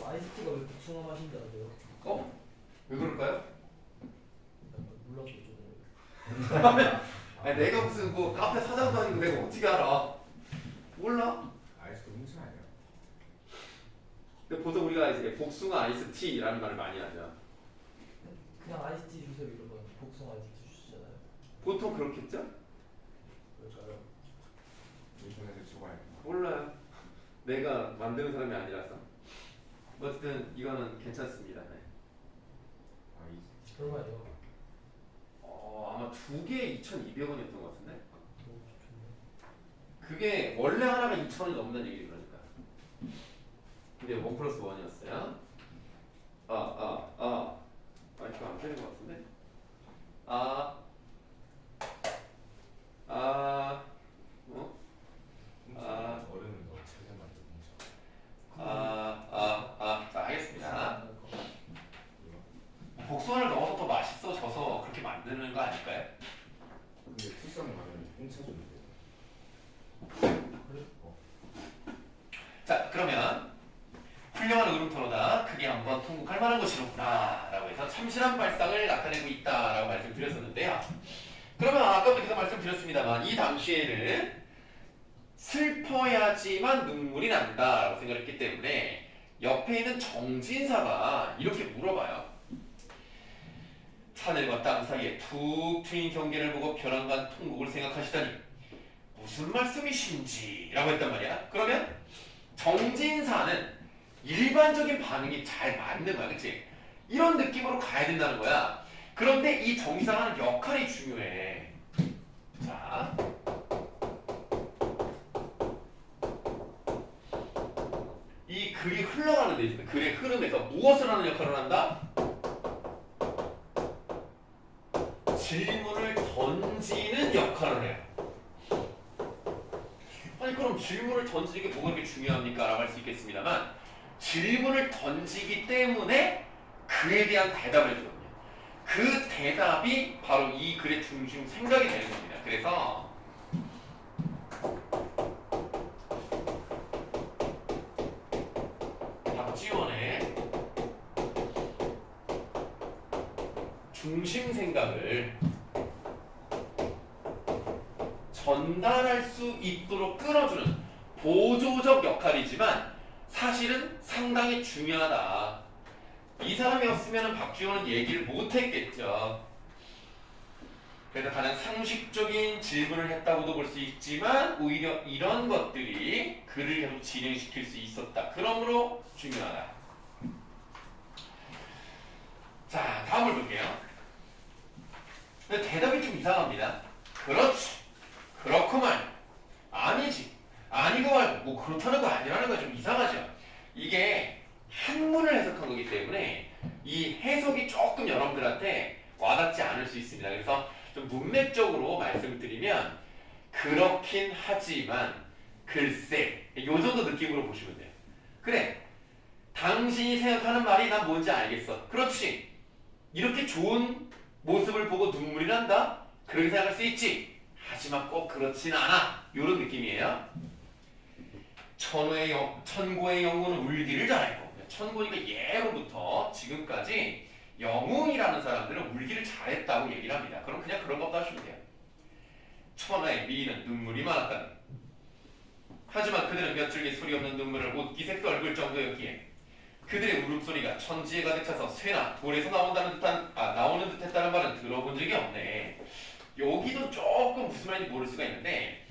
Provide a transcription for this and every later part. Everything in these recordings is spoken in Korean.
아이스티가 왜 복숭아 맛인지 아세요? 어? 왜 그럴까요? 몰랐어 저는. 아니 내가 무슨 뭐 카페 사장도 아니고 내가 어떻게 알아? 몰라? 아이스도 홍차 아니야? 근데 보통 우리가 이제 복숭아 아이스티라는 말을 많이 하죠. 그냥 아이스티 주세요 이러면 복숭아 아이스티 주시잖아요. 보통 그렇겠죠? 왜일까요? 일본에서 저거 몰라요. 내가 만드는 사람이 아니라서. 어쨌든 이거는 괜찮습니다. 네. 얼마예요? 아마 두 개에 2,200원이었던 것 같은데. 오, 좋네. 그게 원래 하나가 2,000원이 넘는다는 얘기죠, 그러니까. 근데 1 플러스 1이었어요. 이거 안 되는 것 같은데. 어른은 너 찾아 만든 홍차. 자, 알겠습니다. 복숭아를 넣어서 더 맛있어져서 그렇게 만드는 거 아닐까요? 근데 투썸 가면 홍차 줬는데. 자, 그러면 훌륭한 울음토로다. 크게 한번 통곡할 만한 것이로구나 라고 해서 참신한 발상을 나타내고 있다라고 말씀드렸었는데요. 그러면 아까부터 말씀드렸습니다만 이 당시에는 슬퍼야지만 눈물이 난다라고 생각했기 때문에 옆에 있는 정진사가 이렇게 물어봐요. 하늘과 땅 사이에 툭 트인 경계를 보고 벼랑간 통곡을 생각하시다니 무슨 말씀이신지 라고 했단 말이야. 그러면 정진사는 일반적인 반응이 잘 맞는 거야. 그치? 이런 느낌으로 가야 된다는 거야. 그런데 이 정진사가 하는 역할이 중요해. 자, 이 글이 흘러가는 데 있습니다. 글의 흐름에서 무엇을 하는 역할을 한다? 질문을 던지는 역할을 해요. 아니 그럼 질문을 던지는 게 뭐가 그렇게 중요합니까? 라고 할 수 있겠습니다만 질문을 던지기 때문에 그에 대한 대답을 해주거든요. 그 대답이 바로 이 글의 중심 생각이 되는 겁니다. 그래서 박지원의 중심 생각을 전달할 수 있도록 끌어주는 보조적 역할이지만 사실은 상당히 중요하다. 이 사람이 없으면 박지원은 얘기를 못했겠죠. 그래서 가장 상식적인 질문을 했다고도 볼 수 있지만 오히려 이런 것들이 글을 계속 진행시킬 수 있었다. 그러므로 중요하다. 자, 다음을 볼게요. 근데 대답이 좀 이상합니다. 그렇지. 그렇구만. 아니지. 아니고 말고 뭐 그렇다는 거 아니라는 거 좀 이상하죠. 이게 한문을 해석한 거기 때문에 이 해석이 조금 여러분들한테 와닿지 않을 수 있습니다. 그래서 좀 문맥적으로 말씀을 드리면 그렇긴 하지만 글쎄 요 정도 느낌으로 보시면 돼요. 그래. 당신이 생각하는 말이 난 뭔지 알겠어. 그렇지. 이렇게 좋은 모습을 보고 눈물이 난다? 그렇게 생각할 수 있지. 하지만 꼭 그렇진 않아. 이런 느낌이에요. 천고의 영웅은 울기를 잘했고 천고니까 예로부터 지금까지 영웅이라는 사람들은 울기를 잘했다고 얘기를 합니다. 그럼 그냥 그런 것도 하시면 돼요. 천하의 미인은 눈물이 많았다. 하지만 그들은 몇 줄기 소리 없는 눈물을 옷기색도 얼굴 정도였기에 그들의 울음소리가 천지에 가득 차서 쇠나 돌에서 나오는 듯했다는 말은 들어본 적이 없네. 여기도 조금 무슨 말인지 모를 수가 있는데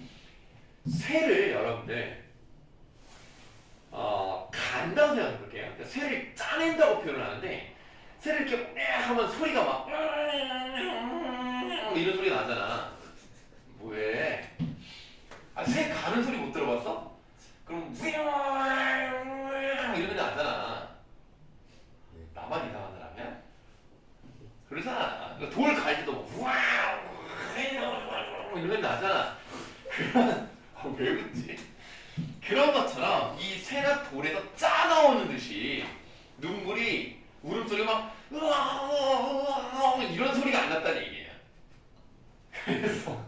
쇠를 여러분들 간다고 생각해볼게요. 그러니까 쇠를 짜낸다고 표현을 하는데 쇠를 이렇게 하면 소리가 막 이런 소리가 나잖아. 뭐해? 쇠 가는 소리 못 들어봤어? 그럼 이런 소리 나잖아. 나만 이상한 사람이야? 그러잖아. 돌 갈 때도 이런 소리 나잖아. 그러면 왜 그러지? 그런 것처럼 이 쇠나 돌에서 짜 나오는 듯이 눈물이 울음소리가 막 이런 소리가 안 났다는 얘기예요. 그래서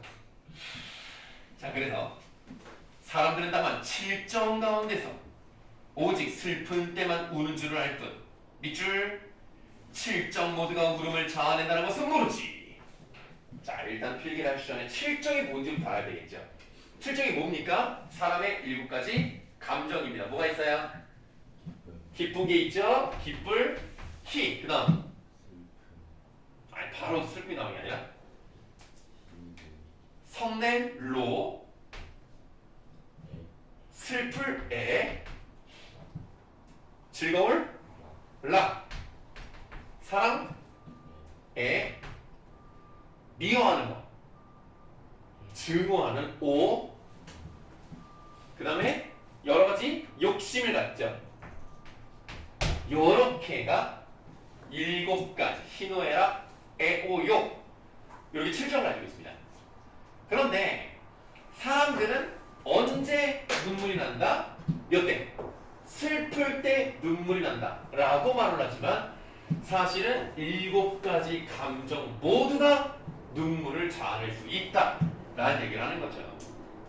사람들은 다만 칠정 가운데서 오직 슬픈 때만 우는 줄을 알 뿐 밑줄 칠정 모두가 울음을 자아낸다는 것은 모르지. 자, 일단 필기를 하시기 전에 칠정이 뭔지 봐야 되겠죠. 칠정이 뭡니까? 사람의 7가지 감정입니다. 뭐가 있어요? 기쁜 게 있죠? 기쁠, 희. 그 다음 아니 바로 슬픔이 나오는 게 아니라 성낸, 로. 슬플, 에. 즐거울, 라. 사랑, 에. 미워하는 거, 증오하는 오. 그 다음에 여러가지 욕심을 갖죠. 요렇게가 7가지 희노애락, 애오욕 이렇게 7점을 가지고 있습니다. 그런데 사람들은 언제 눈물이 난다? 몇 대? 슬플 때 눈물이 난다 라고 말을 하지만 사실은 7가지 감정 모두가 눈물을 자아낼 수 있다 라는 얘기를 하는 거죠.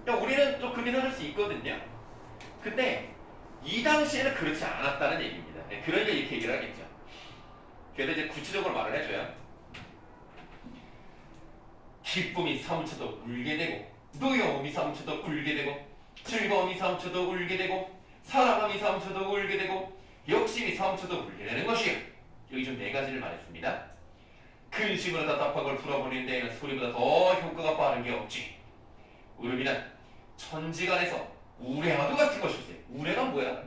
그러니까 우리는 또 그렇게 생각할 수 있거든요. 근데 이 당시에는 그렇지 않았다는 얘기입니다. 그러니까 이렇게 얘기를 하겠죠. 그래서 이제 구체적으로 말을 해줘요. 기쁨이 사무쳐도 울게 되고 노여움이 사무쳐도 울게 되고 즐거움이 사무쳐도 울게 되고 사랑함이 사무쳐도 울게 되고 욕심이 사무쳐도 울게 되는 것이요. 여기 좀 4가지를 말했습니다. 근심으로 답답한 걸 풀어버리는 데에는 소리보다 더 효과가 빠른 게 없지. 울음이란 천지간에서 우레와도 같은 것일세. 우레가 뭐야?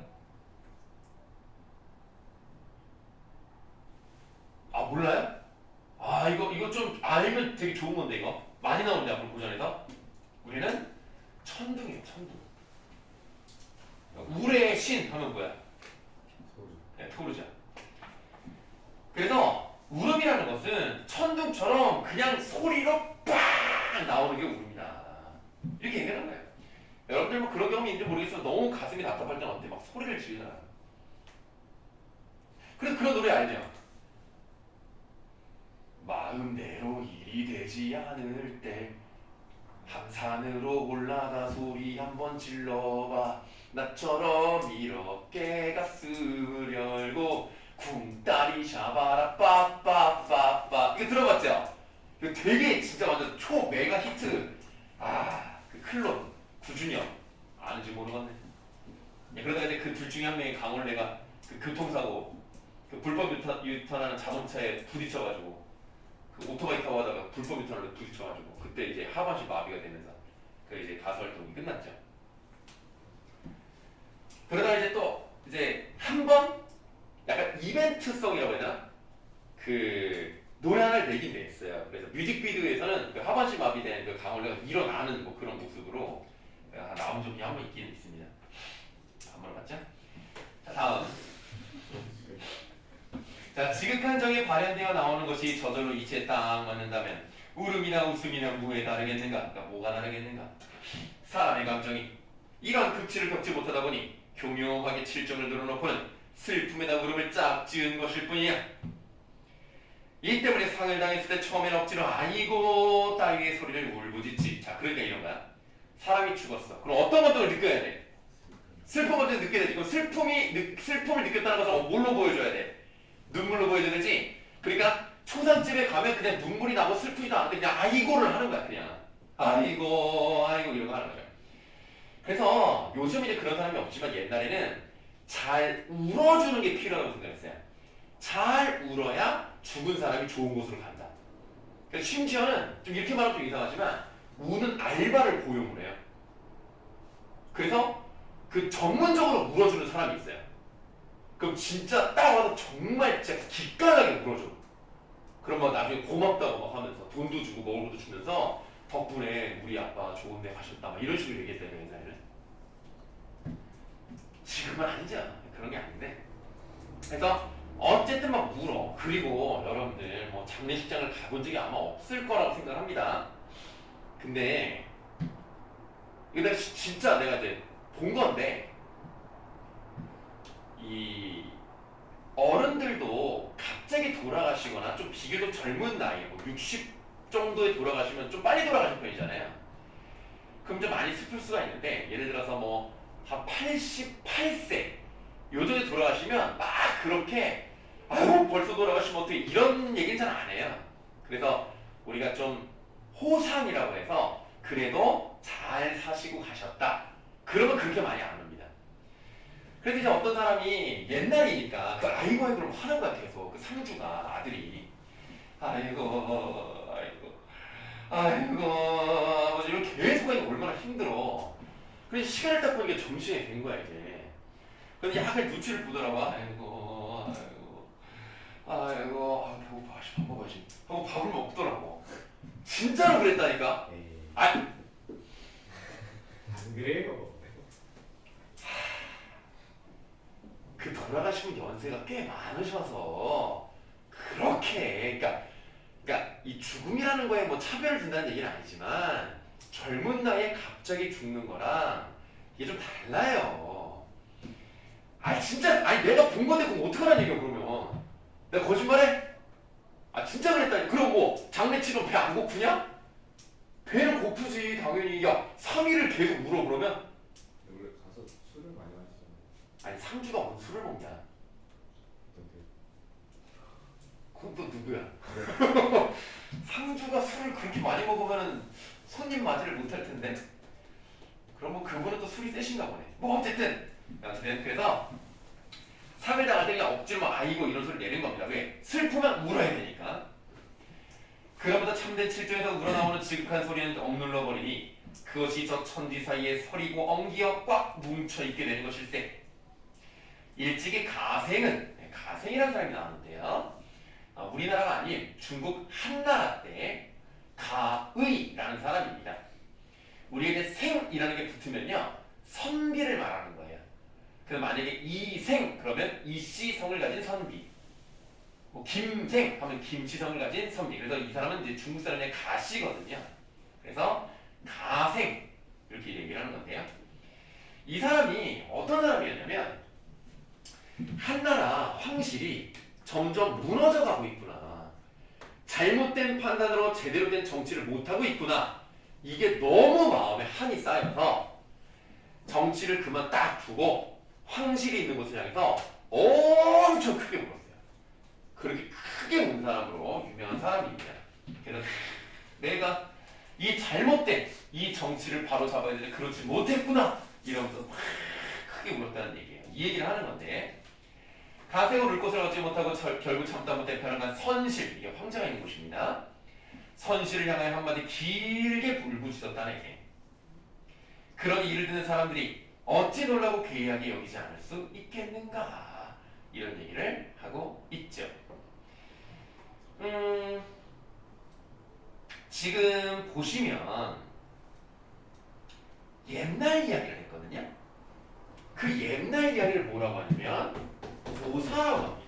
아 몰라요? 아 이거 좀 알면 되게 좋은 건데 이거 많이 나오는데 앞으로 고전에서. 우리는 천둥이에요. 천둥. 우레의 신 하면 뭐야? 네, 토르죠. 그래서 울음이라는 것은 천둥처럼 그냥 소리로 빡 나오는 게 울음이다 이렇게 얘기하는 거예요. 여러분들 뭐 그런 경험이 있는지 모르겠어요. 너무 가슴이 답답할 때는 어때? 막 소리를 지르잖아. 그래서 그런 노래 알죠? 마음대로 일이 되지 않을 때 함산으로 올라가 소리 한번 질러봐. 나처럼 이렇게 가슴을 열고 궁따리 샤바라 빠빠빠빠. 이거 들어봤죠? 이거 되게 진짜 완전 초메가 히트. 그 클론 구준영 아는지 모르겠네. 그러다가 이제 그 둘 중에 한 명이 강원래가 그 교통사고 그 불법 유턴하는 자동차에 부딪혀가지고 그 오토바이 타고 하다가 불법 유턴을 부딪혀가지고 그때 이제 하반신 마비가 되면서 그 이제 가수 활동이 끝났죠. 그러다가 이제 또 이제 한 번 약간 이벤트성이라고 해야 되나? 그 노래를 내긴 냈어요. 그래서 뮤직비디오에서는 그 하반신 마비된 그 강원래가 일어나는 뭐 그런 모습으로 나온 적이 한 번 있긴 있습니다. 한번 봤죠? 자 다음. 자 지극한 정에 발현되어 나오는 것이 저절로 이치에 딱 맞는다면 울음이나 웃음이나 무에 다르겠는가? 그러니까 뭐가 다르겠는가? 사람의 감정이 이런 극치를 겪지 못하다 보니 교묘하게 칠정을 늘어놓고는 슬픔에다 울음을 짝 지은 것일 뿐이야. 이 때문에 상을 당했을 때 처음엔 억지로 아이고 따위의 소리를 울부짖지. 자 그러니까 이런 거야. 사람이 죽었어. 그럼 어떤 것들을 느껴야 돼? 슬픔을 느껴야 되지. 그럼 슬픔을 느꼈다는 것을 뭘로 보여줘야 돼? 눈물로 보여줘야 되지. 그러니까 초상집에 가면 그냥 눈물이 나고 슬프지도 않은데 그냥 아이고를 하는 거야. 그냥 아이고 이런 거 하는 거죠. 그래서 요즘 이제 그런 사람이 없지만 옛날에는 잘 울어주는 게 필요하다고 생각했어요. 잘 울어야 죽은 사람이 좋은 곳으로 간다. 그래서 심지어는 좀 이렇게 말하면 좀 이상하지만 우는 알바를 고용을 해요. 그래서 그 전문적으로 울어주는 사람이 있어요. 그럼 진짜 딱 와서 정말 진짜 기깔나게 울어줘. 그럼 막 나중에 고맙다고 막 하면서 돈도 주고 먹을 것도 주면서 덕분에 우리 아빠 좋은 데 가셨다 막 이런 식으로 얘기했어요. 옛날에는. 지금은 아니죠. 그런 게 아닌데. 그래서 어쨌든 막 울어. 그리고 여러분들 뭐 장례식장을 가본 적이 아마 없을 거라고 생각합니다. 근데 이거 진짜 내가 이제 본 건데 이 어른들도 갑자기 돌아가시거나 좀 비교적 젊은 나이 뭐 60 정도에 돌아가시면 좀 빨리 돌아가신 편이잖아요. 그럼 좀 많이 슬플 수가 있는데 예를 들어서 뭐 한 88세 요전에 돌아가시면 막 그렇게 아유 벌써 돌아가시면 어떻게 이런 얘기는 잘 안 해요. 그래서 우리가 좀 호상이라고 해서 그래도 잘 사시고 가셨다. 그러면 그렇게 많이 안 옵니다. 그래서 이제 어떤 사람이 옛날이니까 그 아이고 아이고 그럼 하는 거야 계속. 그 상주가 아들이 아이고 아이고 아이고 아버지 이렇게 계속 하니까 얼마나 힘들어. 그래서 시간을 딱 보니까 점심이 된 거야 이제. 근데 약간 눈치를 보더라고. 아이고 아이고 아이고 아 배고파 밥 먹어야지 하고 밥을 먹더라고. 진짜로 그랬다니까. 에이. 아 안 그래요. 그 돌아가신 연세가 꽤 많으셔서 그렇게 그러니까 이 죽음이라는 거에 뭐 차별을 둔다는 얘기는 아니지만 젊은 나이에 갑자기 죽는 거랑 이게 좀 달라요. 아 진짜 아니 내가 본 건데 그럼 어떡하라는 얘기야 그러면. 내가 거짓말해? 아 진짜 그랬다니. 그럼 뭐 장례치러 배 안 고프냐? 배는 고프지 당연히. 야 3일을 계속 울어 그러면? 원래 가서 술을 많이 마시잖아요. 아니 상주가 무슨 술을 먹냐? 어떤데? 그건 또 누구야? 상주가 술을 그렇게 많이 먹으면 손님 맞이를 못할 텐데. 그럼 뭐 그분은 또 술이 세신가 보네. 뭐 어쨌든 그래서 3일 당할 때 그냥 억지로 막 아이고 이런 소리 내는 겁니다. 왜? 슬프면 울어야 되니까. 그러면서 참된 칠정에서 우러나오는 지극한 소리는 억눌러 버리니 그것이 저 천지 사이에 서리고 엉기어 꽉 뭉쳐있게 되는 것일세. 일찍이 가생이라는 사람이 나왔는데요. 우리나라가 아닌 중국 한나라 때 가의라는 사람입니다. 우리에게 생이라는 게 붙으면요 선비를 말하는 거예요. 그래서 만약에 이생 그러면 이씨 성을 가진 선비, 뭐 김생 하면 김씨성을 가진 선비. 그래서 이 사람은 이제 중국 사람의 가씨거든요. 그래서 가생 이렇게 얘기를 하는 건데요. 이 사람이 어떤 사람이었냐면 한나라 황실이 점점 무너져 가고 있구나. 잘못된 판단으로 제대로 된 정치를 못하고 있구나. 이게 너무 마음에 한이 쌓여서 정치를 그만 딱 두고 황실이 있는 곳을 향해서 엄청 크게 울었어요. 그렇게 크게 운 사람으로 유명한 사람입니다. 그래서 내가 이 잘못된 이 정치를 바로 잡아야 되는데 그렇지 못했구나 이러면서 막 크게 울었다는 얘기예요. 이 얘기를 하는 건데 가생을 울 곳을 얻지 못하고 결국 참다 못해 편안한 선실, 이게 황제가 있는 곳입니다. 선실을 향하여 한마디 길게 울부짖었다네. 그런 일을 듣는 사람들이 어찌 놀라고 괴이하게 여기지 않을 수 있겠는가 이런 얘기를 하고 있죠. 지금 보시면 옛날 이야기를 했거든요. 그 옛날 이야기를 뭐라고 하냐면 고사라고 합니다.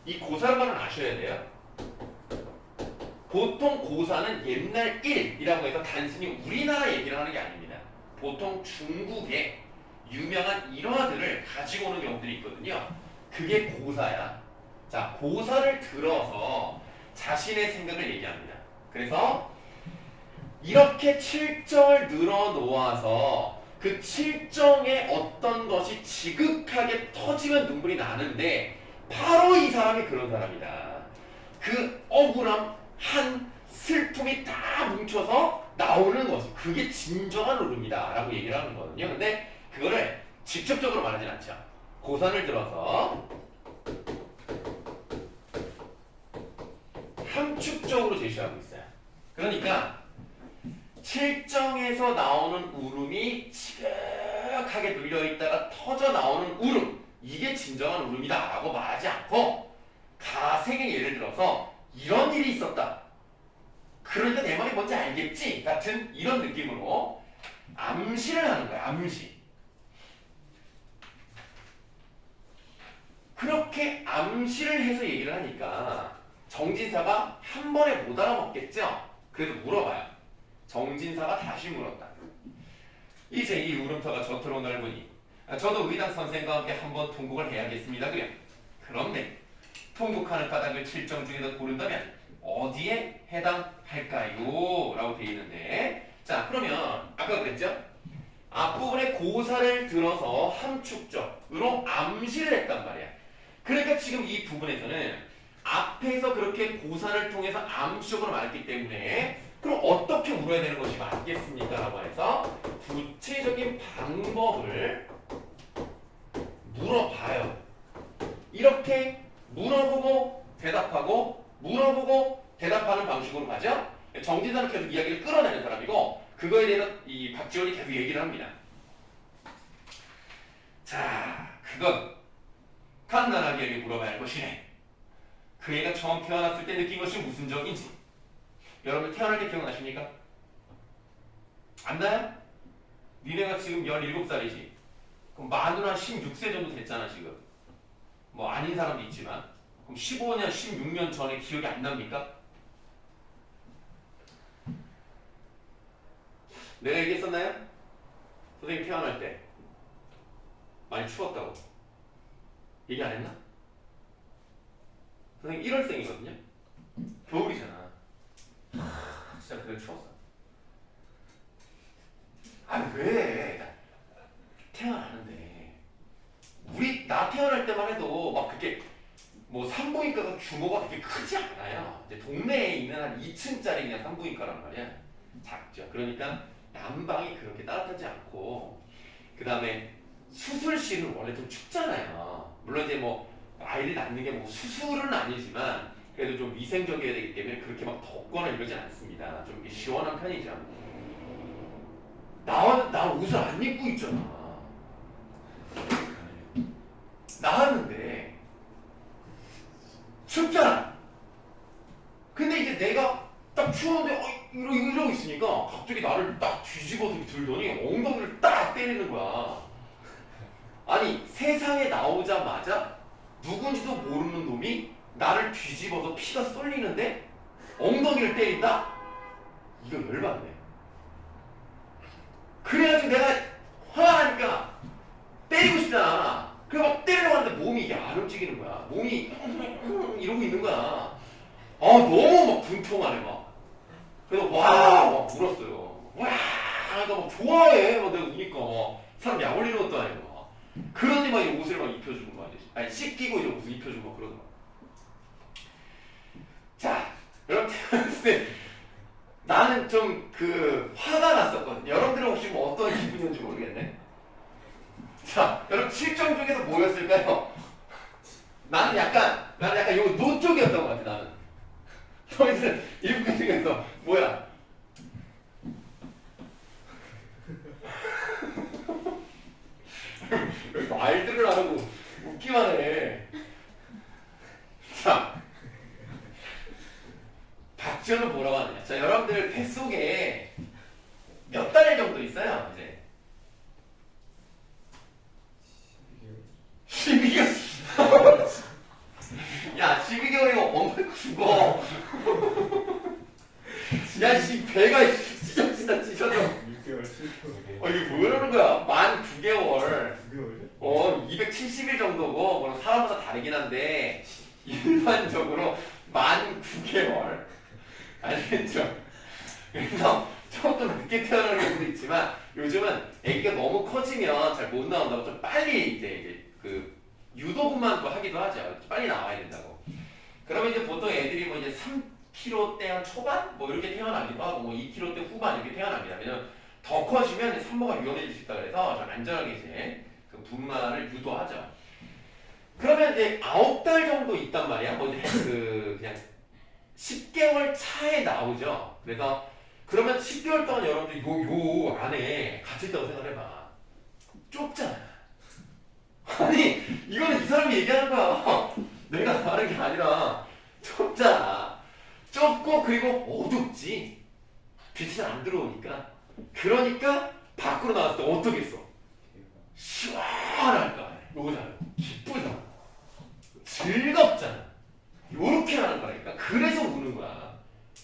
이 고사라는 말은 아셔야 돼요. 보통 고사는 옛날 일이라고 해서 단순히 우리나라 얘기를 하는 게 아닙니다. 보통 중국의 유명한 일화들을 가지고 오는 경우들이 있거든요. 그게 고사야. 자, 고사를 들어서 자신의 생각을 얘기합니다. 그래서 이렇게 칠정을 늘어놓아서 그 칠정에 어떤 것이 지극하게 터지면 눈물이 나는데 바로 이 사람이 그런 사람이다. 그 억울함, 한 슬픔이 다 뭉쳐서 나오는 것이 그게 진정한 울음이다 라고 얘기를 하는 거거든요. 근데 그거를 직접적으로 말하진 않죠. 고산을 들어서 함축적으로 제시하고 있어요. 그러니까 칠정에서 나오는 울음이 지극하게 눌려있다가 터져 나오는 울음, 이게 진정한 울음이다 라고 말하지 않고 가생의 예를 들어서 이런 일이 있었다, 그러니까 내 말이 뭔지 알겠지 같은 이런 느낌으로 암시를 하는 거야. 암시. 그렇게 암시를 해서 얘기를 하니까 정진사가 한 번에 못 알아먹겠죠? 그래서 물어봐요. 정진사가 다시 물었다. 이제 이 울음터가 저토록 넓으니 저도 의당 선생과 함께 한번 통곡을 해야겠습니다. 그런데 통곡하는 까닭을 칠정 중에서 고른다면 어디에 해당할까요? 라고 되어 있는데, 자 그러면 아까 그랬죠? 앞부분에 고사를 들어서 함축적으로 암시를 했단 말이야. 그러니까 지금 이 부분에서는 앞에서 그렇게 고사를 통해서 암시적으로 말했기 때문에 그럼 어떻게 물어야 되는 것이 맞겠습니까? 라고 해서 구체적인 방법을 물어봐요. 이렇게 물어보고 대답하고 물어보고 대답하는 방식으로 가죠. 정지선은 계속 이야기를 끌어내는 사람이고 그거에 대해서 이 박지원이 계속 얘기를 합니다. 자, 그건 간단하게 물어봐야 할 것이네. 그 애가 처음 태어났을 때 느낀 것이 무슨 적인지. 여러분 태어날 때 기억나십니까? 안 나요? 니네가 지금 17살이지. 그럼 만으로 한 16세 정도 됐잖아 지금. 뭐 아닌 사람도 있지만. 그럼 15년, 16년 전에 기억이 안 납니까? 내가 얘기했었나요? 선생님 태어날 때 많이 추웠다고. 얘기 안 했나? 선생님 1월생이거든요. 겨울이잖아. 진짜 그날 추웠어. 아 왜? 태어나는데 나 태어날 때만 해도 막 그렇게 뭐 산부인과가 규모가 그렇게 크지 않아요. 이제 동네에 있는 한 2층짜리 그냥 산부인과란 말이야. 작죠. 그러니까 난방이 그렇게 따뜻하지 않고 그 다음에 수술실은 원래 좀 춥잖아요. 물론 이제 뭐 아이를 낳는 게 뭐 수술은 아니지만 그래도 좀 위생적이어야 되기 때문에 그렇게 막 덥거나 이러진 않습니다. 좀 이렇게 시원한 편이죠. 나 옷을 안 입고 있잖아. 나왔는데 춥잖아. 근데 이제 내가 딱 추운데 이러고 있으니까 갑자기 나를 딱 뒤집어서 들더니 엉덩이를 딱 때리는 거야. 아니 세상에 나오자마자 누군지도 모르는 놈이 나를 뒤집어서 피가 쏠리는데 엉덩이를 때린다? 이거 열받네. 그래가지고 내가 화나니까 때리고 싶잖아. 그래 막 때리려고 하는데 몸이 이게 안 움직이는 거야. 몸이 이러고 있는 거야. 너무 막 분통하네 막. 그래서 와 막 울었어요. 와 나 막 좋아해. 막 내가 우니까 막 사람 약 올리는 것도 아니고 막. 그러니 막 이 옷을 막 입혀주고 막 아니 씻기고 이제 옷을 입혀주고 막 그러는 거야. 자 여러분 태어났을 때 나는 좀 그 화가 났었거든요. 여러분들은 혹시 뭐 어떤 기분이었는지 모르겠네. 자, 여러분 7점 중에서 뭐였을까요? 나는 약간 요 노 쪽이었던 것 같아. 나는 너희들 7개 중에서 뭐야? 말들을 안 하고 웃기만 해. 자, 박지현은 뭐라고 하느냐? 자, 여러분들 뱃속에 몇 달 정도 있어요, 이제? 12개월. 야, 12개월이면 엉덩이 죽어. 야, 배가 찢어진다, 찢어져. 6개월, 7개월. 이게 뭐 이러는 거야? 만 9개월. 9개월이요? 270일 정도고, 물론 사람마다 다르긴 한데, 일반적으로 만 9개월. 알겠죠? 그래서 조금 더 늦게 태어나는 경우도 있지만, 요즘은 아기가 너무 커지면 잘 못 나온다고 좀 빨리 이제 그 유도분만 또 하기도 하죠. 빨리 나와야 된다고. 그러면 이제 보통 애들이 뭐 이제 3kg대 초반? 뭐 이렇게 태어나기도 하고, 뭐 2kg대 후반 이렇게 태어납니다. 왜냐면 더 커지면 이제 산모가 위험해질 수 있다 그래서 좀 안전하게 이제 그 분만을 유도하죠. 그러면 이제 9달 정도 있단 말이야. 뭐 이제 그냥 10개월 차에 나오죠. 그래서 그러면 10개월 동안 여러분들이 요 안에 갇혀 있다고 생각해봐. 좁잖아. 아니 이거는 이 사람이 얘기하는 거야. 내가 말하는 게 아니라 좁잖아. 좁고 그리고 어둡지. 빛이 잘 안 들어오니까. 그러니까 밖으로 나왔을 때 어떻겠어? 시원할 거 아니야. 요거잖아. 기쁘잖아. 즐겁잖아. 요렇게 하는 거라니까. 그래서 우는 거야.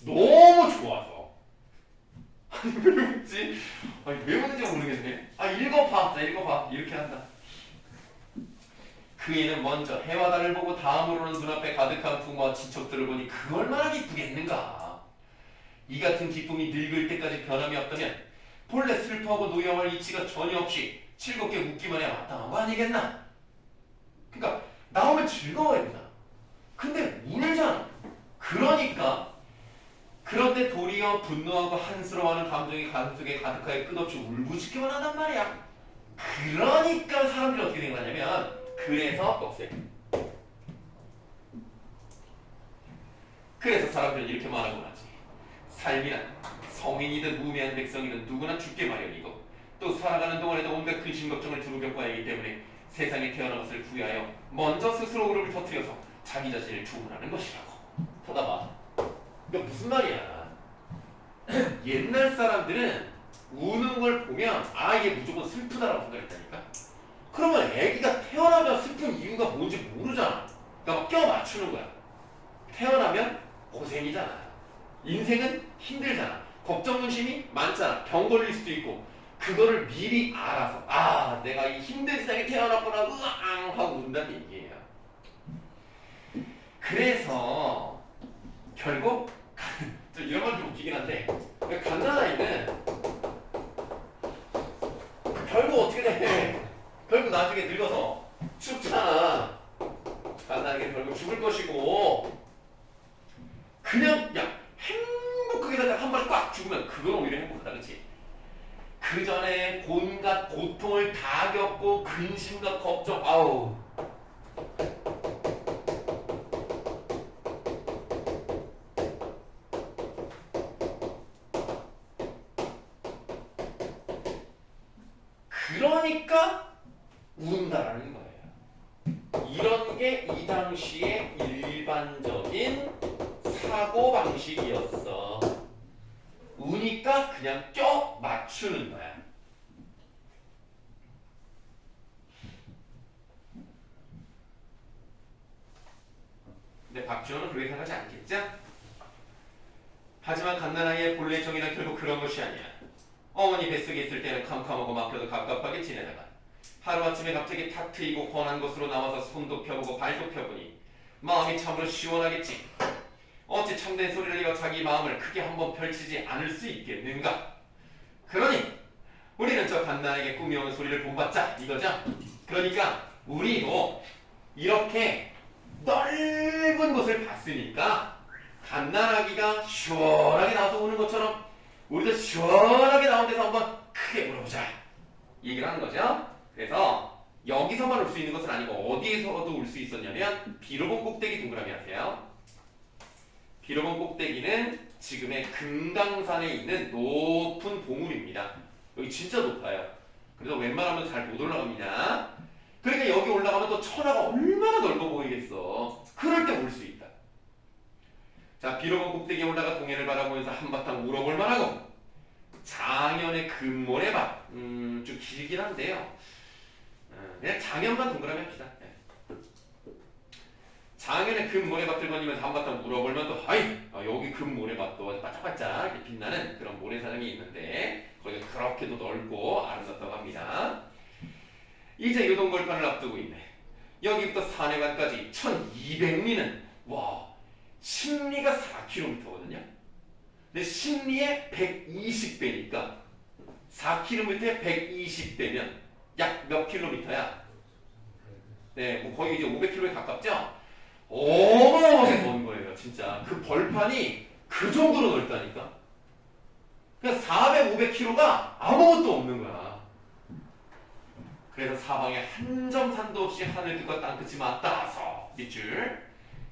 너무 좋아서. 아니 왜 웃지? 아니 왜 웃는지 모르겠네. 읽어봐. 자 읽어봐. 이렇게 한다. 그 애는 먼저 해와 달을 보고 다음으로는 눈앞에 가득한 풍부한 친척들을 보니 그 얼마나 기쁘겠는가. 이 같은 기쁨이 늙을 때까지 변함이 없다면 본래 슬퍼하고 노여워할 이치가 전혀 없이 즐겁게 웃기만 해야 마땅한 거 아니겠나? 그러니까 나오면 즐거워야 되잖아. 근데 울잖아. 그러니까 그런데 도리어 분노하고 한스러워하는 감정이 가슴속에 가득하여 끝없이 울부짖기만 한단 말이야. 그러니까 사람들이 어떻게 된 거냐면 그래서 꺽쇠. 그래서 사람들은 이렇게 말하곤 하지. 삶이란 성인이든 무매한 백성이든 누구나 죽게 마련이고 또 살아가는 동안에도 온갖 근심 걱정을 두루 겪어야 하기 때문에 세상에 태어난 것을 후회하여 먼저 스스로 울음을 터뜨려서 자기 자신을 주문하는 것이라고. 쳐다봐. 이거 무슨 말이야? 옛날 사람들은 우는 걸 보면 얘 무조건 슬프다라고 생각했다니까. 그러면 애기가 태어나면 슬픈 이유가 뭔지 모르잖아. 그러니까 막 껴 맞추는 거야. 태어나면 고생이잖아. 인생은 힘들잖아. 걱정 근심이 많잖아. 병 걸릴 수도 있고. 그거를 미리 알아서 내가 이 힘든 세상에 태어났구나 으앙 하고 운다는 얘기예요. 그래서 결국 좀 이런 건 좀 웃기긴 한데 갓난아이는 결국 어떻게 돼? 결국 나중에 늙어서 죽잖아. 갓난아이가 결국 죽을 것이고 그냥 행복하게 살다가 한 번에 꽉 죽으면 그건 오히려 행복하다. 그치? 그 전에 온갖 고통을 다 겪고 근심과 걱정 그러니까 운다라는 거예요. 이런 게 이 당시의 일반적인 사고방식이었어. 우니까 그냥 껴 맞추는 거야. 근데 박지원은 그렇게 생각하지 않겠죠? 하지만 갓난아이의 본래 정의는 결국 그런 것이 아니야. 어머니 뱃속에 있을 때는 캄캄하고 막혀도 갑갑하게 지내다가 하루아침에 갑자기 탁 트이고 환한 곳으로 나와서 손도 펴보고 발도 펴보니 마음이 참으로 시원하겠지. 어찌 참된 소리를 이어 자기 마음을 크게 한번 펼치지 않을 수 있겠는가? 그러니 우리는 저 갓난에게 꾸며오는 소리를 본받자 이거죠? 그러니까 우리도 이렇게 넓은 곳을 봤으니까 갓난아기가 시원하게 나와서 우는 것처럼 우리도 시원하게 나온 데서 한번 크게 물어보자 얘기를 하는 거죠. 그래서 여기서만 울 수 있는 것은 아니고 어디에서도 울 수 있었냐면 비로본 꼭대기 동그라미 하세요. 비로본 꼭대기는 지금의 금강산에 있는 높은 봉우리입니다. 여기 진짜 높아요. 그래서 웬만하면 잘 못 올라갑니다. 그러니까 여기 올라가면 또 천하가 얼마나 넓어 보이겠어. 그럴 때 울 수 있다. 자, 비로본 꼭대기에 올라가 동해를 바라보면서 한바탕 울어볼 만하고 장현의 금모래밭 좀 길긴 한데요. 그냥 장현만 동그라미 합시다. 장현의 금모래밭을 거니면서 한바탕 울어볼만 또 여기 금모래밭도 아주 반짝반짝 이렇게 빛나는 그런 모래사장이 있는데 거기가 그렇게도 넓고 아름답다고 합니다. 이제 요동걸판을 앞두고 있네. 여기부터 산해관까지 1200리는 신리가 4km거든요. 근데 신리의 120배니까 4km에 120배면 약 몇 킬로미터야? 네, 뭐 거의 이제 500km에 가깝죠? 어마어마하게 먼 거예요, 진짜. 그 벌판이 그 정도로 넓다니까. 그냥 400, 500km가 아무것도 없는 거야. 그래서 사방에 한 점 산도 없이 하늘끝과 땅끝이 맞닿아서 밑줄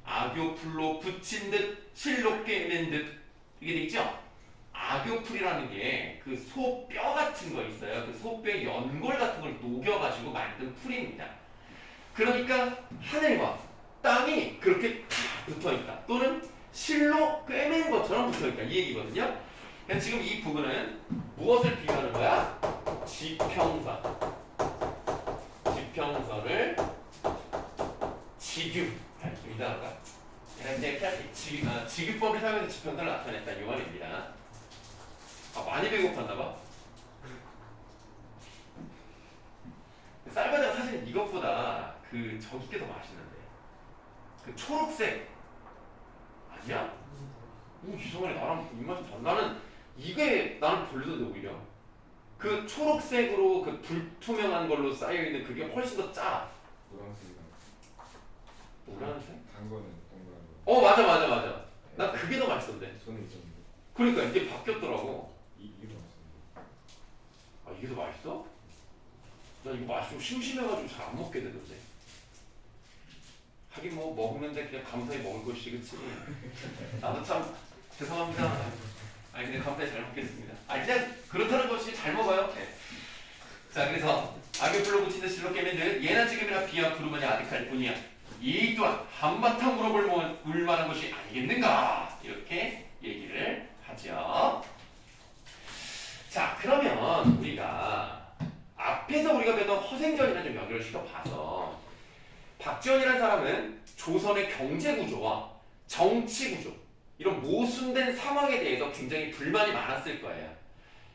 악교풀로 붙인 듯 실롭게 낸 듯 이게 되겠죠? 악교풀이라는 게 그 소뼈 같은 거 있어요. 그 소뼈의 연골 같은 걸 녹여가지고 만든 풀입니다. 그러니까 하늘과 땅이 그렇게 다 붙어있다. 또는 실로 꿰맨 것처럼 붙어있다. 이 얘기거든요. 그래서 지금 이 부분은 무엇을 비교하는 거야? 지평선. 지평선을 지규. 좀 이상한가? 지규법을 사용해서 지평선을 나타냈다. 이 말입니다. 많이 배고팠나봐. 쌀과자가 사실 이것보다 저기 게 더 맛있는데. 그 초록색 아니야? 이상하네. 나랑 입맛이 다 나는 이게 나는 별로던데 오히려. 그 초록색으로 그 불투명한 걸로 쌓여 있는 그게 훨씬 더 짜. 노란색이랑 노란색? 단 거는 동그란 거. 맞아 맞아 맞아. 나 그게 더 맛있던데. 저는 있었는데 그러니까 이게 바뀌었더라고. 이게 더 맛있었는데. 아 이게 더 맛있어? 나 이거 맛이 좀 심심해가지고 잘 안 먹게 되던데. 하긴 뭐 먹는데 그냥 감사히 먹을 것이지 그치? 나도 참 죄송합니다. 아니 근데 감사히 잘 먹겠습니다. 아니 그냥 그렇다는 것이 잘 먹어요. 네. 자 그래서 악의 불로 붙이는 실로 깨매들 예나 지금이나 비와 구름만이 아득할 뿐이야. 이 또한 한바탕 물어볼 만한 것이 아니겠는가 이렇게 얘기를 하죠. 자 그러면 우리가 앞에서 우리가 배웠던 허생전이랑 좀 연결을 시켜봐서 박지원이라는 사람은 조선의 경제구조와 정치구조 이런 모순된 상황에 대해서 굉장히 불만이 많았을 거예요.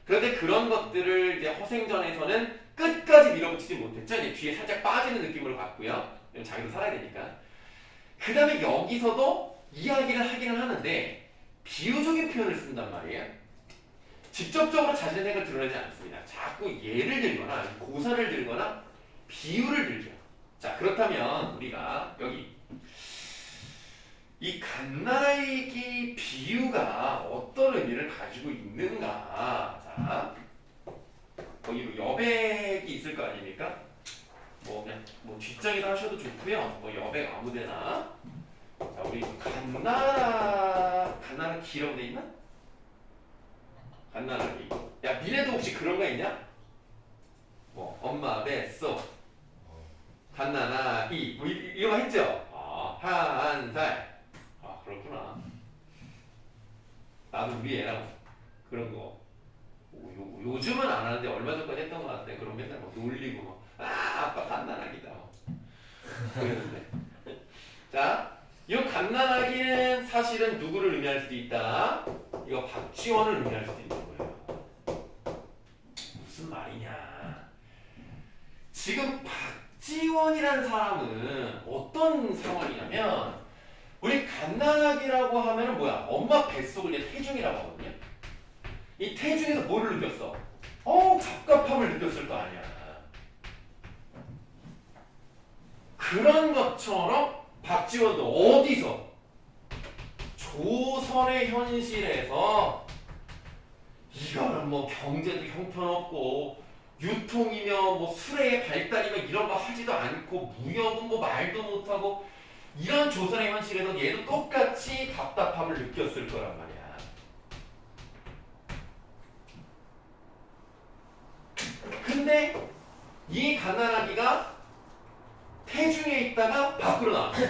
그런데 그런 것들을 이제 허생전에서는 끝까지 밀어붙이지 못했죠. 이제 뒤에 살짝 빠지는 느낌으로 갔고요. 자기도 살아야 되니까. 그 다음에 여기서도 이야기를 하기는 하는데 비유적인 표현을 쓴단 말이에요. 직접적으로 자신의 생각을 드러내지 않습니다. 자꾸 예를 들거나 고사를 들거나 비유를 들죠. 자 그렇다면 우리가 여기 이 갓나라이기 비유가 어떤 의미를 가지고 있는가. 자 거기 여백이 있을 거 아닙니까? 뭐 그냥 뭐 뒷장이라 하셔도 좋고요. 뭐 여백 아무데나. 자 우리 갓나라 기라고 돼 있나? 갓나라기. 야 니네도 혹시 그런 거 있냐? 뭐 엄마 뱃속 갓나라기 뭐 이런 거 했죠? 한 살. 그렇구나. 나도 우리 애랑 그런 거. 요즘은 안 하는데 얼마 전까지 했던 것 같아. 그럼 맨날 막 놀리고 막 아빠 갓나라기다. 그랬는데. 자, 이 갓나라기는 사실은 누구를 의미할 수도 있다. 이거 박지원을 의미할 수도 있는 거예요. 무슨 말이냐? 지금 박지원이라는 사람은 어떤 상황이냐면 우리 갓나라기라고 하면은 뭐야? 엄마 뱃속을 이제 태중이라고 하거든요. 이 태중에서 뭐를 느꼈어? 갑갑함을 느꼈을 거 아니야. 그런 것처럼 박지원도 어디서? 조선의 현실에서 이거는 뭐 경제도 형편없고 유통이며 뭐 수레의 발달이며 이런 거 하지도 않고 무역은 뭐 말도 못하고 이런 조선의 현실에서 얘도 똑같이 답답함을 느꼈을 거란 말이야. 근데 이 갓나라기가 태중에 있다가 밖으로 나왔어.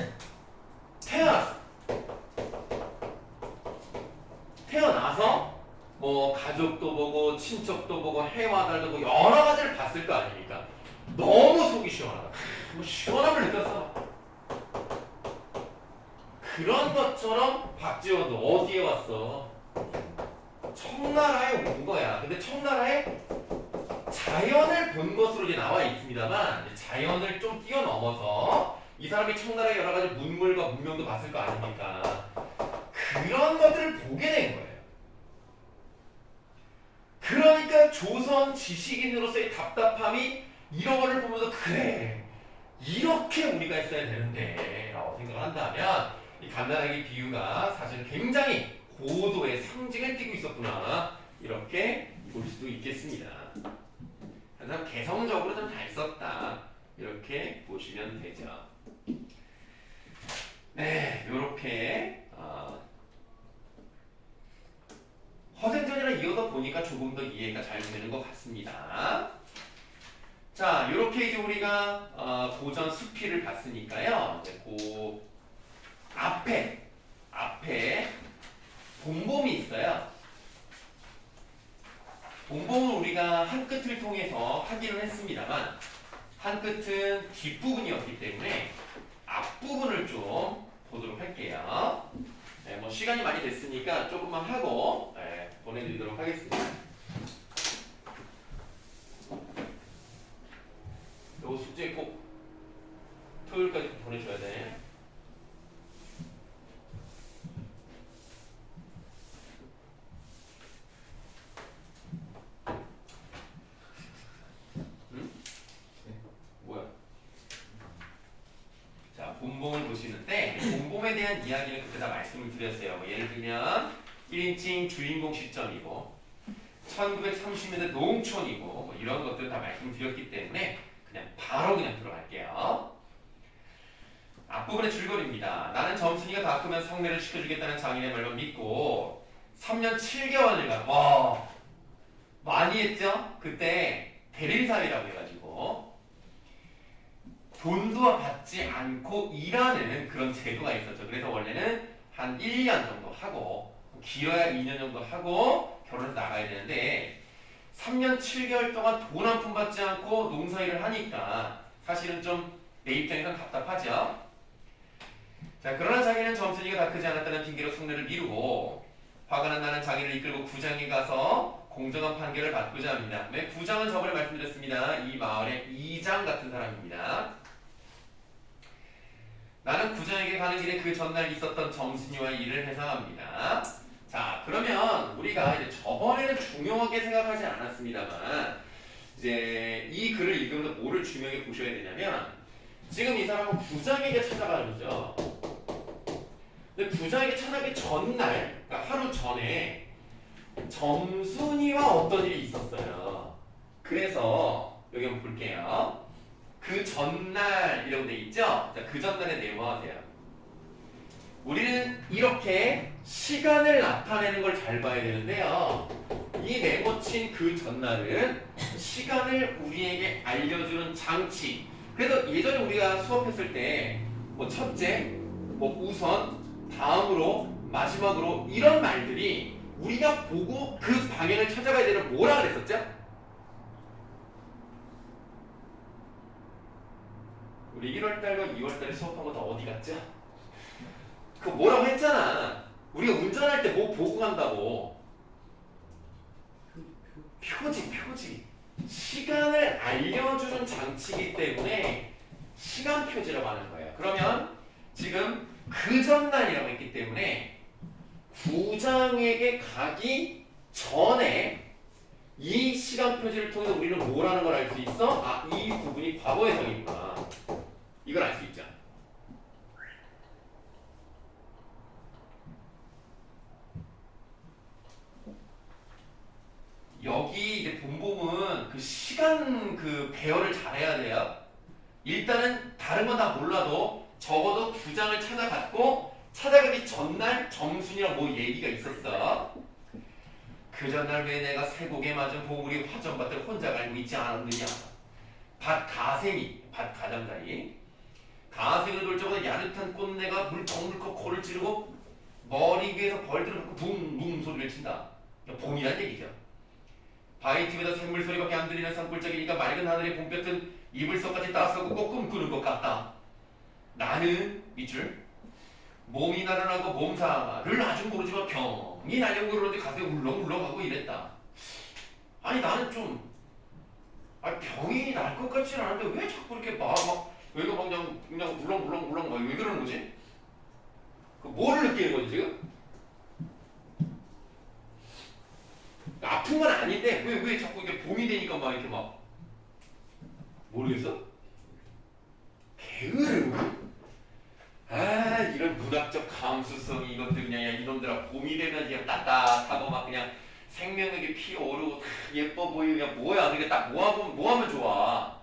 태어나서 뭐 가족도 보고 친척도 보고 해와달도 보고 여러 가지를 봤을 거 아닙니까? 너무 속이 시원하다. 뭐 시원함을 느꼈어. 그런 것처럼 박지원도 어디에 왔어? 청나라에 온 거야. 근데 청나라에 자연을 본 것으로 이제 나와 있습니다만 자연을 좀 뛰어넘어서 이 사람이 청나라의 여러 가지 문물과 문명도 봤을 거 아닙니까? 그런 것들을 보게 된 거예요. 그러니까 조선 지식인으로서의 답답함이 이런 거를 보면서 그래 이렇게 우리가 했어야 되는데 라고 생각을 한다면 이 갓나라기 비유가 사실 굉장히 고도의 상징을 띠고 있었구나 이렇게 볼 수도 있겠습니다. 그래서 개성적으로 좀 잘 썼다 이렇게 보시면 되죠. 네, 이렇게 허생전이랑 이어서 보니까 조금 더 이해가 잘 되는 것 같습니다. 자, 이렇게 이제 우리가 고전 수필을 봤으니까요. 이제 그 앞에 본봉이 있어요. 본봉은 우리가 한 끝을 통해서 확인을 했습니다만 한 끝은 뒷부분이었기 때문에 앞부분을 좀 보도록 할게요. 네, 뭐 시간이 많이 됐으니까 조금만 하고 보내드리도록 하겠습니다. 요 숙제 꼭 토요일까지 보내줘야 돼. 본봉을 보시는데 본봉에 대한 이야기는 그때 다 말씀을 드렸어요. 뭐 예를 들면 1인칭 주인공 시점이고 1930년대 농촌이고 뭐 이런 것들 다 말씀드렸기 때문에 그냥 바로 그냥 들어갈게요. 앞부분의 줄거리입니다. 나는 점순이가 다 크면 성례를 시켜주겠다는 장인의 말만 믿고 3년 7개월간 와 많이 했죠? 그때 대리사회라고 해가지고 돈도 받지 않고 일하는 그런 제도가 있었죠. 그래서 원래는 한 1년 정도 하고 길어야 2년 정도 하고 결혼해서 나가야 되는데 3년 7개월 동안 돈 한 푼 받지 않고 농사일을 하니까 사실은 좀 내 입장에선 답답하죠. 자, 그러나 자기는 점순이가 다 크지 않았다는 핑계로 성례를 미루고 화가 난 나는 자기를 이끌고 구장에 가서 공정한 판결을 받고자 합니다. 네, 구장은 저번에 말씀드렸습니다. 이 마을의 이장 같은 사람입니다. 나는 구장에게 가는 길에 그 전날 있었던 점순이와의 일을 회상합니다. 자, 그러면 우리가 이제 저번에는 중요하게 생각하지 않았습니다만 이제 이 글을 읽으면서 뭐를 중요하게 보셔야 되냐면 지금 이 사람은 구장에게 찾아가는 거죠. 근데 구장에게 찾아가기 전날, 그러니까 하루 전에 점순이와 어떤 일이 있었어요. 그래서 여기 한번 볼게요. 그 전날이라고 돼 있죠? 자, 그 전날에 메모하세요. 우리는 이렇게 시간을 나타내는 걸 잘 봐야 되는데요. 이 메모친 그 전날은 시간을 우리에게 알려주는 장치. 그래서 예전에 우리가 수업했을 때 뭐 첫째, 뭐 우선, 다음으로, 마지막으로 이런 말들이 우리가 보고 그 방향을 찾아가야 되는 뭐라 그랬었죠? 우리 1월달과 2월달에 수업한 거 다 어디 갔죠? 그 뭐라고 했잖아. 우리가 운전할 때 뭐 보고 간다고. 표지. 시간을 알려주는 장치이기 때문에 시간 표지라고 하는 거예요. 그러면 지금 그 전날이라고 했기 때문에 구장에게 가기 전에 이 시간 표지를 통해서 우리는 뭐라는 걸 알 수 있어? 아, 이 부분이 과거해석이구나. 이걸 알 수 있죠. 여기 이제 본봉은 그 시간 그 배열을 잘해야 돼요. 일단은 다른 건 다 몰라도 적어도 구장을 찾아갔고 찾아가기 전날 점순이랑 뭐 얘기가 있었어. 그 전날 왜 내가 쇠고개 맞은 보물이 화전밭을 혼자 갈고 있지 않았느냐. 밭 가장자리. 가생을 돌 적은 야릇한 꽃내가 물컥물컥 코를 찌르고 머리 위에서 벌들을 갖고 붕붕 소리를 친다. 봄이란 얘기죠. 바위 틈에서 샘물 소리밖에 안 들리는 산골짜기니까 맑은 하늘에 봄볕은 이불속까지 따스하고 꼭 꿈꾸는 것 같다. 나는 밑줄 몸이 나른하고 몸살을 아직 모르지만 병이 날려고 그러는데 가슴이 울렁울렁하고 이랬다. 아니 나는 좀 병이 날 것 같지는 않은데 왜 자꾸 이렇게 왜 그냥 울렁울렁 막 왜 그러는 거지? 그 뭐를 느끼는 거지 지금? 아픈 건 아닌데 왜 자꾸 이게 봄이 되니까 막 이렇게 막 모르겠어? 게으름? 아 이런 문학적 감수성이 이것들 그냥 이놈들아 봄이 되면 그냥 따뜻하고 막 그냥 생명력이 피어오르고 예뻐 보이고 그냥 뭐야 그게 딱 뭐 하면 좋아?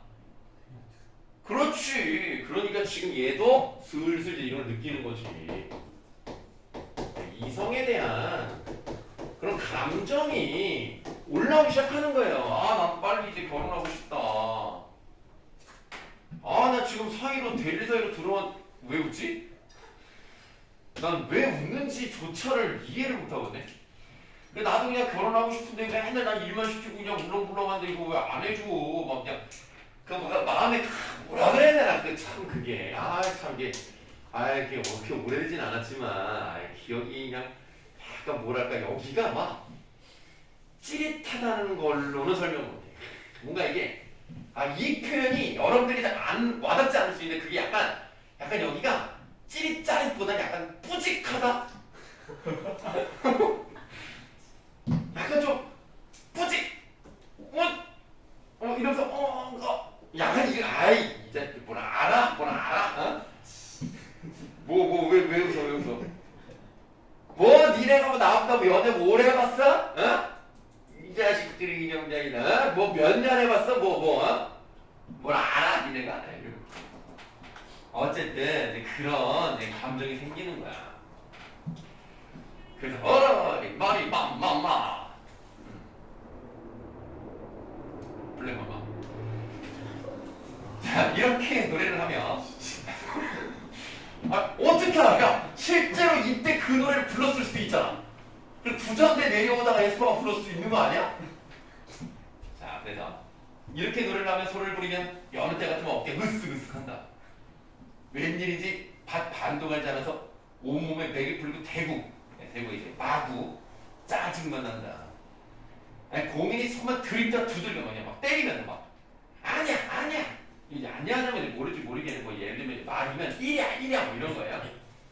그렇지. 그러니까 지금 얘도 슬슬 이런 걸 느끼는 거지. 이성에 대한 그런 감정이 올라오기 시작하는 거예요. 아, 난 빨리 이제 결혼하고 싶다. 아, 나 지금 대리 사이로 들어온 왜 웃지? 난 왜 웃는지조차를 이해를 못하거든. 근데 나도 그냥 결혼하고 싶은데 맨날 난 일만 시키고 그냥 울렁불렁한데 이거 왜 안 해줘? 막 그냥 그 마음에 뭐라 그래야 되나? 그게 그게 그렇게 오래되진 않았지만 기억이 그냥 약간 뭐랄까 여기가 막 찌릿하다는 걸로는 설명 못해. 뭔가 이게 이 표현이 여러분들이 안 와닿지 않을 수 있는데 그게 약간 여기가 찌릿짜릿보다 약간 뿌직하다. 약간 좀 뿌직 이러면서 약간 이게 이제 뭐라 알아? 어? 왜 웃어? 뭐 니네가 뭐 나왔다고 연애 뭐 오래 해봤어? 어? 이 자식들이 이념장이나 뭐 몇 년 해봤어? 뭘 알아 니네가? 어쨌든 그런 감정이 생기는 거야. 그래서 말이 맘마마 블랙마마. 자 이렇게 노래를 하면 어떻게 알아? 야, 실제로 이때 그 노래를 불렀을 수도 있잖아. 그리고 부전대 내려오다가 에스파가 불렀을 수도 있는 거 아니야? 자, 그래서 이렇게 노래를 하면 소리를 부리면 여느 때 같으면 어깨 으쓱으쓱한다. 웬일인지 밭 반도 갈지 않아서 온몸에 맥이 풀리고 대구 이제 마구 짜증만 난다. 아니 공인이 손만 들이다 두들겨 막 때리면서 막 아니야 이제 아니야 하면 이제 모르겠는 뭐 예를 들면 말이면 이랴 뭐 이런 거예요.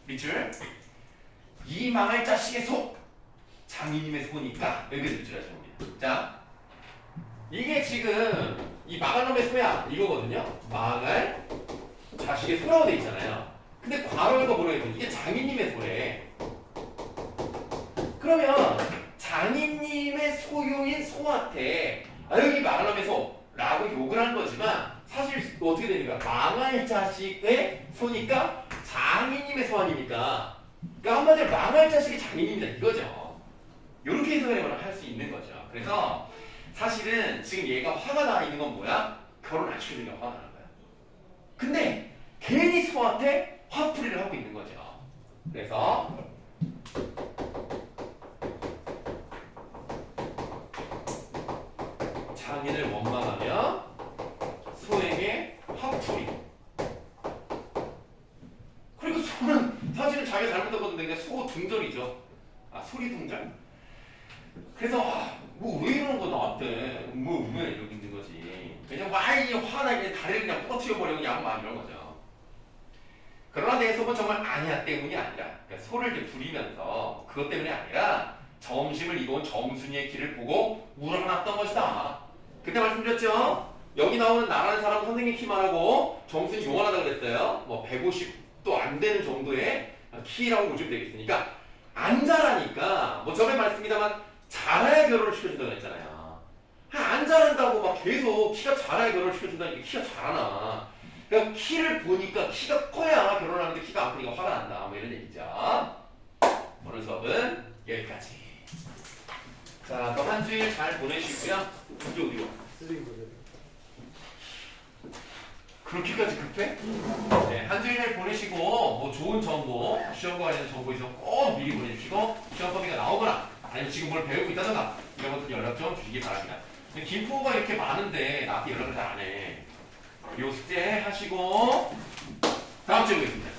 밑줄 이 망할 자식의 속 장인님의 소니까 여기서 밑줄 하시는 겁니다. 자 이게 지금 이 망할 놈의 소야 이거거든요. 망할 자식의 소라고 돼 있잖아요. 근데 괄호가 뭐라고 해요? 이게 장인님의 소래. 그러면 장인님의 소유인 소한테 여기 망할 놈의 소라고 욕을 한 거지만 사실 어떻게 됩니까? 망할 자식의 소니까 장인님의 소 아닙니까? 그러니까 한마디로 망할 자식이 장인입니다 이거죠. 이렇게 해석을 할 수 있는 거죠. 그래서 사실은 지금 얘가 화가 나 있는 건 뭐야? 결혼 안 시켜주니까 화가 나는 거야. 근데 괜히 소한테 화풀이를 하고 있는 거죠. 그래서 장인을 원망하며 소에게 화풀이. 그리고 소는 사실은 자기가 잘못했거든요. 그러니까 소 둥절이죠. 소리 둥절. 그래서 왜 이러는 거 나한테 왜 이러고 있는 거지. 그냥 와이 화나게 다리를 그냥 부러뜨려버려 그냥 막 이런 거죠. 그러나 내 속은 정말 아니야 때문이 아니라 그러니까 소를 이제 부리면서 그것 때문이 아니라 점심을 이뤄온 정순이의 길을 보고 우러났던 것이다. 그때 말씀드렸죠? 여기 나오는 나라는 사람은 선생님 키만 하고 정순이 용언하다고 그랬어요. 뭐 150도 안 되는 정도의 키라고 보시면 되겠으니까 안 자라니까 뭐 저번에 말씀입니다만 자라야 결혼을 시켜준다고 했잖아요. 안 자란다고 막 계속 키가 자라야 결혼을 시켜준다니까 키가 자라나. 그러니까 키를 보니까 키가 커야 결혼하는데 키가 안 크니까 화가 난다. 뭐 이런 얘기죠. 오늘 수업은 여기까지. 자, 그럼 한 주일 잘 보내시고요. 어디로? 그렇게까지 급해? 네, 한 주일 잘 보내시고 뭐 좋은 정보, 시험과 관련된 정보 있으면 꼭 미리 보내주시고 시험 범위가 나오거나 아니면 지금 뭘 배우고 있다던가 이런 것들 연락 좀 주시기 바랍니다. 김포가 이렇게 많은데 나한테 연락을 잘 안 해. 요 숙제 하시고 다음 주에 보겠습니다.